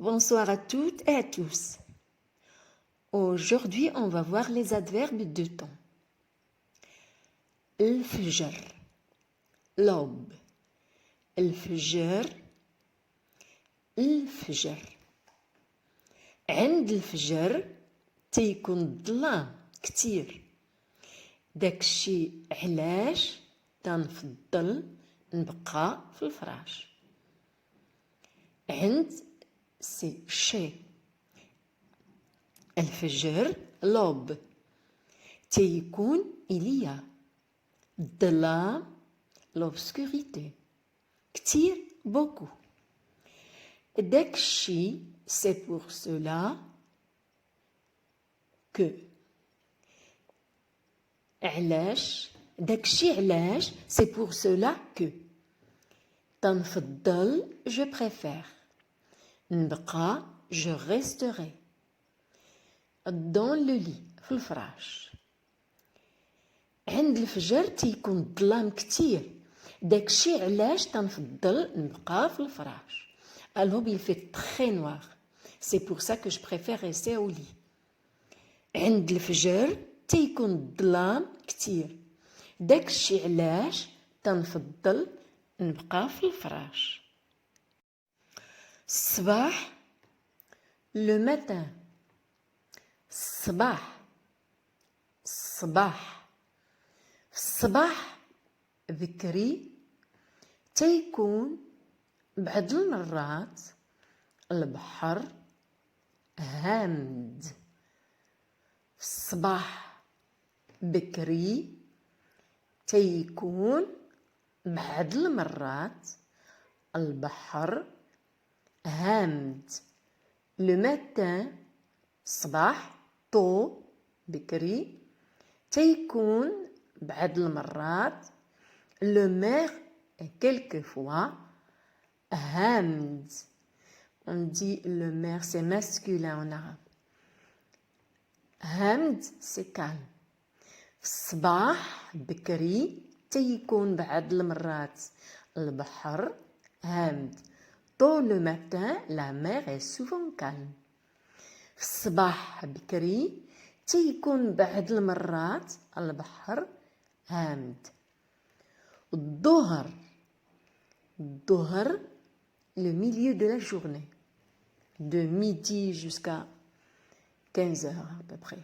Bonsoir à toutes et à tous. Aujourd'hui, on va voir les adverbes de temps. الفجر, l'aube, الفجر, الفجر. عند الفجر تيكون الظلام كتير. داكشي علاش تنفضل نبقى في الفراش. عند سي شي الفجر لوب تيكون إليا الظلام l'obscurité كتير beaucoup داكشي c'est pour cela que علاش داكشي علاش c'est pour cela que تنفضل je préfère نبقى je resterai dans le lit في الفراش. عند الفجر تيكون الظلام كتير داكشي علاش تنفضل نبقى في الفراش. Alors il fait très noir. C'est pour ça que je préfère rester au lit. عند الفجر تيكون الظلام كتير داكشي علاش تنفضل نبقى في الفراش. الصباح le matin. الصباح الصباح في الصباح بكري تيكون بعض المرات البحر هامد. في الصباح بكري تيكون بعض المرات البحر هامد. le matin الصباح طو بكري تيكون بعض المرات le mer est quelquefois هامد. On dit le mer c'est masculin en arabe. هامد c'est calme. في الصباح بكري تيكون بعض المرات البحر هامد. Tôt le matin la mer est souvent calme. في الصباح بكري تيكون بعض المرات البحر هامد. الظهر الظهر le milieu de la journée de midi jusqu'à 15 heures à peu près.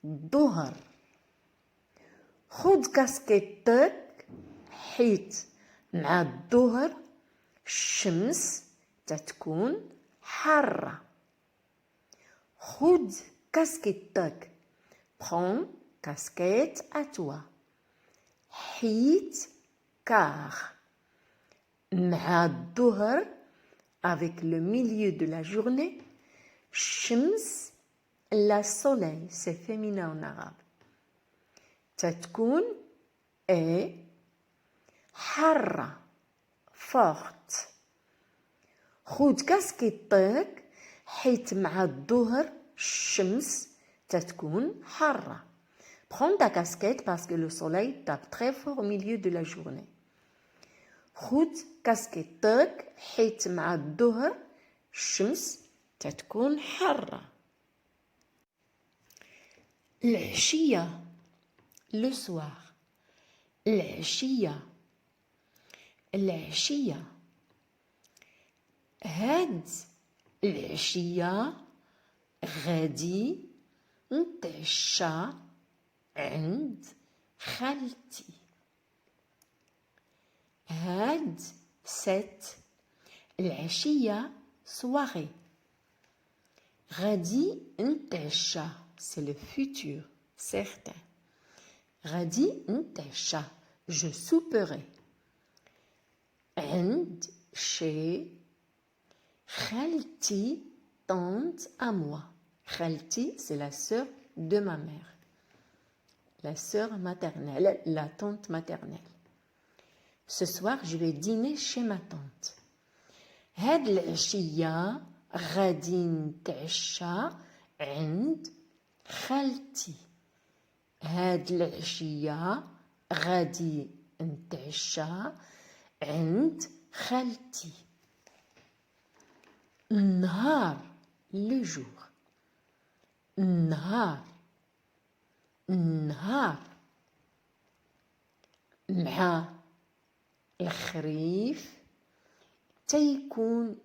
الظهر خد كاسكيتك حيت مع الظهر الشمس تتكون حارة. خد كاسكيتك prends casquette à toi حيت car مع الظهر avec le milieu de la journée الشمس la soleil c'est féminin en arabe تتكون est حارة forte. خد كاسكيتك حيت مع الظهر الشمس تتكون حارة. Prends ta casquette parce que le soleil tape très fort au milieu de la journée. خد كاسكيتك حيت مع الظهر الشمس تتكون حارة. العشية le soir. العشية العشية هاد العشية غادي نتعشى عند خالتي. هاد ست العشية soirée. غادي نتعشى c'est le futur certain. غادي نتعشى je souperai عند chez خالتي tante à moi. خالتي c'est la sœur de ma mère, la sœur maternelle, la tante maternelle. Ce soir je vais dîner chez ma tante. هاد العشية غادي نتعشى عند خالتي. هاد العشية غادي نتعشى عند خالتي. النهار le jour النهار النهار مع الخريف تيكون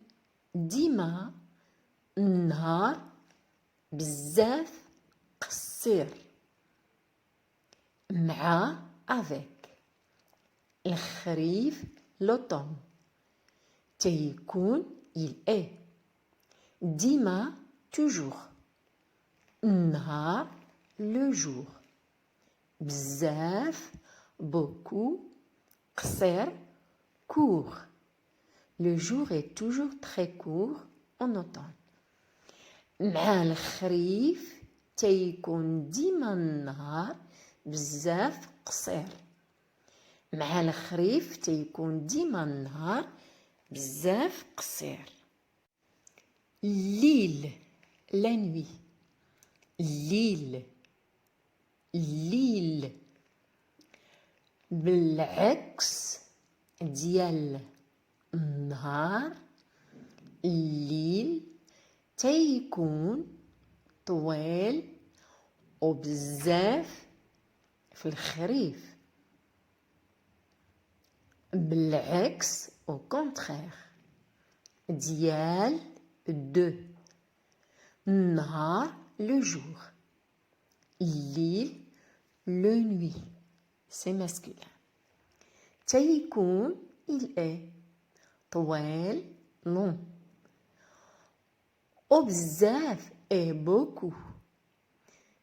ديما النهار بزاف قصير مع avec الخريف l'automne تيكون il est ديما toujours النهار le jour بزاف beaucoup قصير court le jour est toujours très court en automne مع الخريف تيكون ديما النهار بزاف قصير مع الخريف تيكون ديما النهار بزاف قصير الليل la nuit الليل الليل بالعكس ديال النهار الليل تيكون طويل وبزاف في الخريف بالعكس au contraire ديال دو النهار le jour الليل le nuit c'est masculin تيكون il est طويل long وبزاف et beaucoup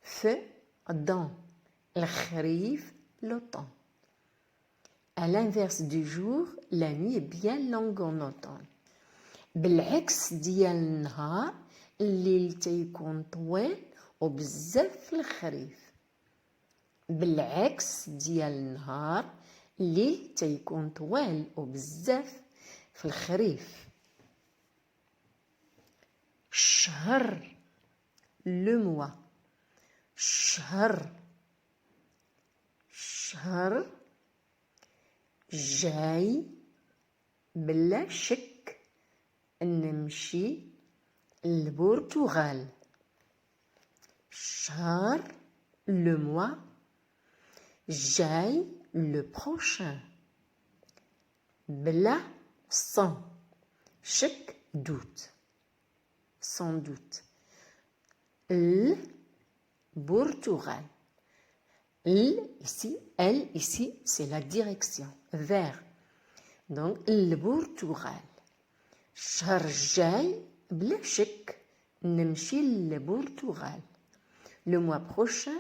في dans الخريف l'automne à l'inverse du jour la nuit est bien longue en automne بالعكس ديال النهار الليل تيكون طويل وبزاف في الخريف بالعكس ديال النهار الليل تيكون طويل وبزاف في الخريف الشهر لو موا الشهر جاي بلا شك نمشي للبرتغال الشهر لو موا جاي le prochain بلا sans شك doute sans doute le Portugal ici elle ici c'est la direction vers donc le Portugal الشهر الجاي بلا شك نمشي للبرتغال le mois prochain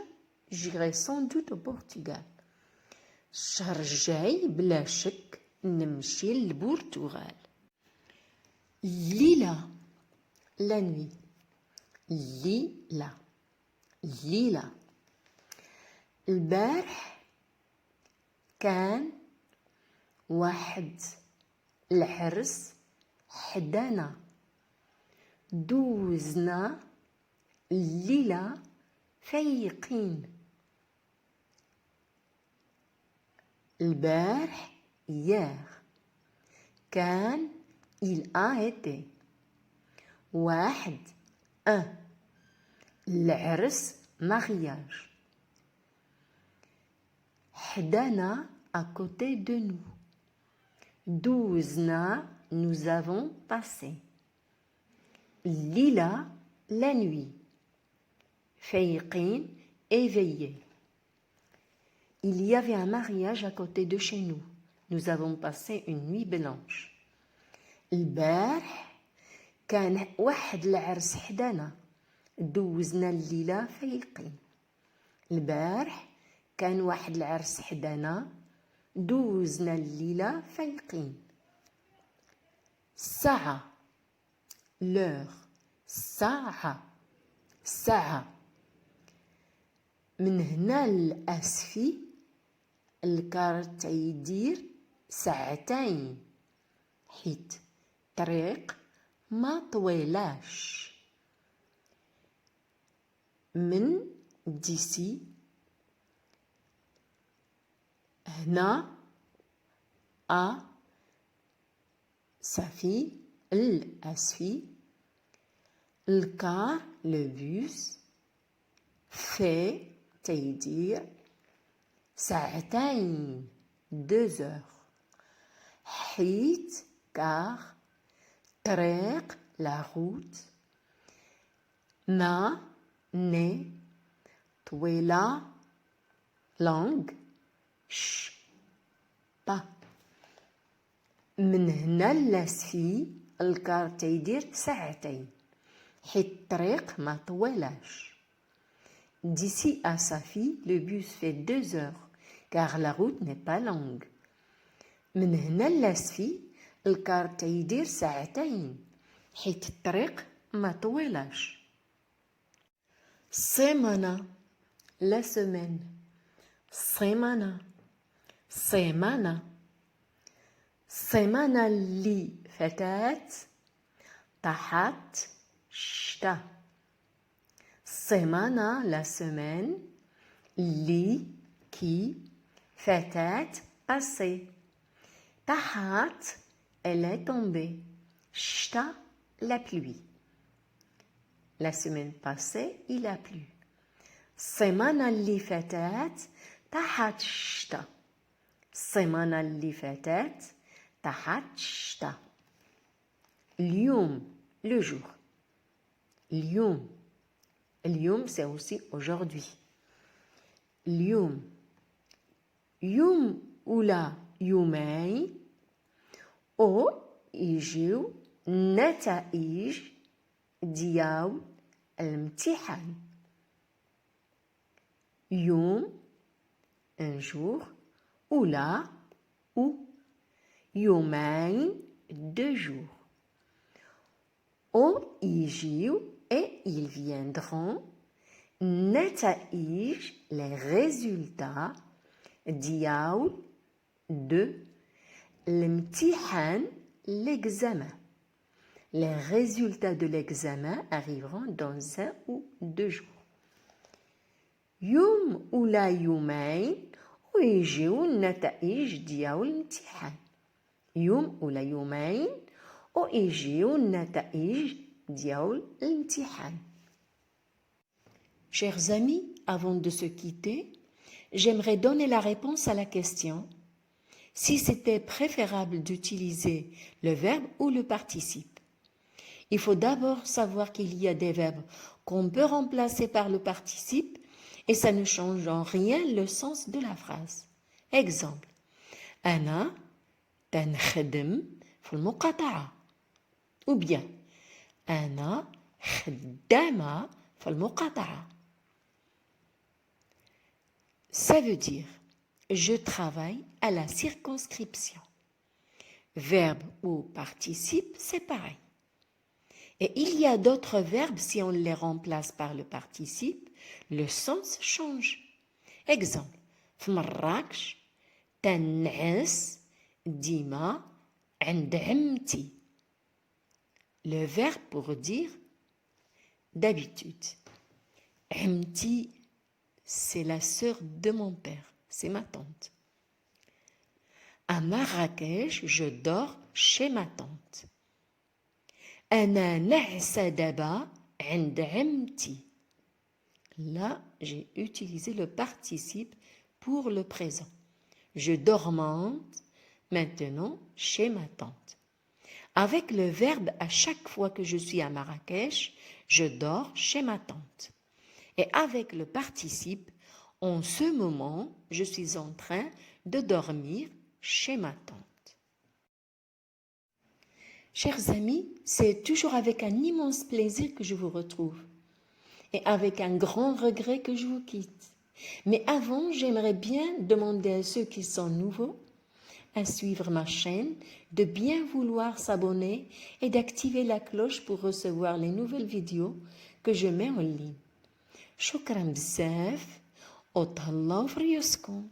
j'irai sans doute au Portugal الشهر الجاي بلا شك نمشي للبرتغال الليلة la nuit الليلة البارح كان واحد العرس حدانا دوزنا الليلة فايقين البارح hier كان il a été واحد العرس mariage حدانا à côté de nous دوزنا nous avons passé الليلة la nuit فايقين éveillés il y avait un mariage à côté de chez nous nous avons passé une nuit blanche البارح كان واحد العرس حدانا دوزنا الليلة فايقين البارح كان واحد العرس حدانا دوزنا الليلة فايقين الساعة l'heure ساعة من هنا للأسفي الكارت يدير ساعتين حيت طريق ما طويلاش من ديسي هنا صافي الأسفي le car, le bus. fait تيدير ساعتين 2 heures. حيت car طريق la route. ما né طويلة longue. ش با. من هنا لاسفي الكار تيدير ساعتين حيت الطريق ما طويلاش. D'ici à Safi, le bus fait 2 heures, car la route n'est pas longue. من هنا لاسفي الكار تيدير ساعتين حيت الطريق ما طويلاش. سيمانة la semaine. سيمانة سيمانة السيمانة اللي فاتت طاحت شتا. السيمانة la semaine اللي qui فاتت passé. طاحت elle est tombée. شتا la pluie. La semaine passée il a plu. السيمانة اللي فاتت طاحت شتا. السيمانة اللي فاتت طاحت شتا. اليوم le jour. اليوم اليوم c'est aussi aujourd'hui. اليوم يوم ولا يومين أو يجيو نتائج ديال الامتحان. يوم un jour ولا ou يومين 2 jours. أو يجيو et ils viendront نتائج les résultats ديال de l'imtihan l'examen. Les résultats de l'examen arriveront dans 1 ou 2 jours. يوم ولا يومين ويجيو النتائج ديال الامتحان. يوم ولا يومين ويجيو النتائج ديال الامتحان. Chers amis, avant de se quitter, j'aimerais donner la réponse à la question si c'était préférable d'utiliser le verbe ou le participe. Il faut d'abord savoir qu'il y a des verbes qu'on peut remplacer par le participe et ça ne change en rien le sens de la phrase. Exemple, أنا تنخدم في المقاطعة. Ou bien, أنا خدامة في المقاطعة. Ça veut dire je travaille à la circonscription. Verbe ou participe, c'est pareil. Et il y a d'autres verbes, si on les remplace par le participe, le sens change. Exemple, في مراكش تنعس ديما عند عمتي. Le verbe pour dire d'habitude. عمتي, c'est la sœur de mon père, c'est ma tante. À Marrakech, je dors chez ma tante. أنا نعسة دابا عند عمتي. Là, j'ai utilisé le participe pour le présent. Je dormante maintenant chez ma tante. Avec le verbe, à chaque fois que je suis à Marrakech, je dors chez ma tante. Et avec le participe, en ce moment, je suis en train de dormir chez ma tante. Chers amis, c'est toujours avec un immense plaisir que je vous retrouve et avec un grand regret que je vous quitte. Mais avant, j'aimerais bien demander à ceux qui sont nouveaux à suivre ma chaîne, de bien vouloir s'abonner et d'activer la cloche pour recevoir les nouvelles vidéos que je mets en ligne. شكرا بزاف وتهلاو في ريوسكم.